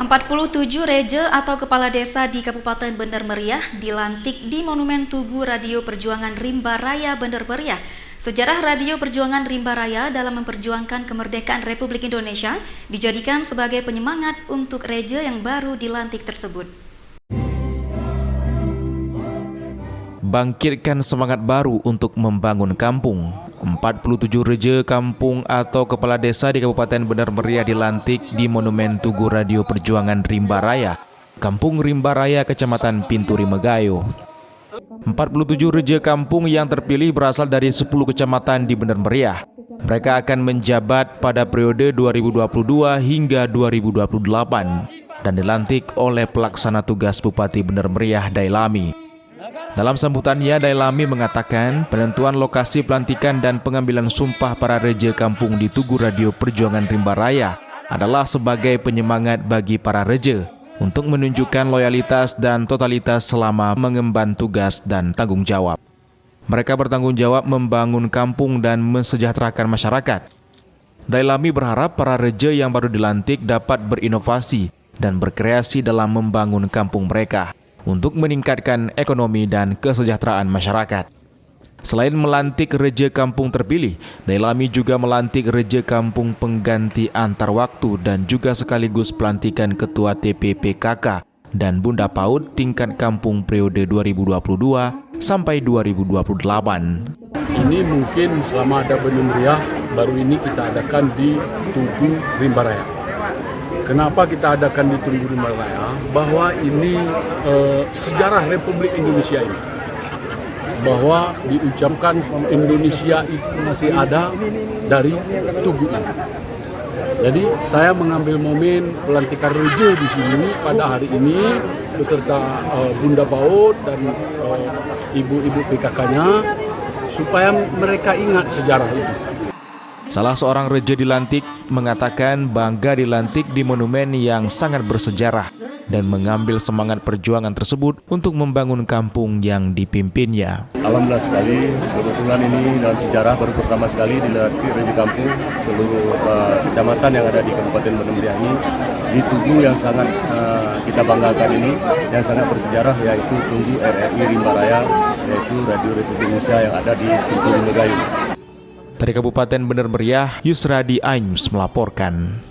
47 reja atau kepala desa di Kabupaten Bener Meriah dilantik di Monumen Tugu Radio Perjuangan Rimba Raya Bener Meriah. Sejarah Radio Perjuangan Rimba Raya dalam memperjuangkan kemerdekaan Republik Indonesia dijadikan sebagai penyemangat untuk reja yang baru dilantik tersebut. Bangkitkan semangat baru untuk membangun kampung. 47 reja kampung atau kepala desa di Kabupaten Bener Meriah dilantik di Monumen Tugu Radio Perjuangan Rimba Raya, Kampung Rimba Raya, Kecamatan Pinturi Megayo. 47 reja kampung yang terpilih berasal dari 10 kecamatan di Bener Meriah. Mereka akan menjabat pada periode 2022 hingga 2028 dan dilantik oleh pelaksana tugas Bupati Bener Meriah Dailami. Dalam sambutannya, Dailami mengatakan penentuan lokasi pelantikan dan pengambilan sumpah para reja kampung di Tugu Radio Perjuangan Rimba Raya adalah sebagai penyemangat bagi para reja untuk menunjukkan loyalitas dan totalitas selama mengemban tugas dan tanggung jawab. Mereka bertanggung jawab membangun kampung dan mensejahterakan masyarakat. Dailami berharap para reja yang baru dilantik dapat berinovasi dan berkreasi dalam membangun kampung mereka untuk meningkatkan ekonomi dan kesejahteraan masyarakat. Selain melantik reja kampung terpilih, Dailami juga melantik reja kampung pengganti antar waktu dan juga sekaligus pelantikan Ketua TPPKK dan Bunda PAUD tingkat kampung periode 2022 sampai 2028. Ini mungkin selama ada Bener Meriah, baru ini kita adakan di Tugu Rimba Raya. Kenapa kita adakan di Tugu Rimba Raya? Bahwa ini sejarah Republik Indonesia ini. Bahwa diucapkan Indonesia itu masih ada dari Tugu ini. Jadi saya mengambil momen pelantikan reja di sini pada hari ini beserta Bunda PAUD dan ibu-ibu PKK-nya supaya mereka ingat sejarah itu. Salah seorang reja dilantik mengatakan bangga dilantik di monumen yang sangat bersejarah dan mengambil semangat perjuangan tersebut untuk membangun kampung yang dipimpinnya. Alhamdulillah sekali, kebetulan ini dalam sejarah baru pertama sekali dilantik reja kampung seluruh kecamatan yang ada di Kabupaten Bener Meriah ini di Tugu yang sangat kita banggakan ini, yang sangat bersejarah, yaitu Tugu RRI Rimba Raya, yaitu Radio Republik Indonesia yang ada di Pinturi Megayo. Dari Kabupaten Bener Meriah, Yusradi Aims melaporkan.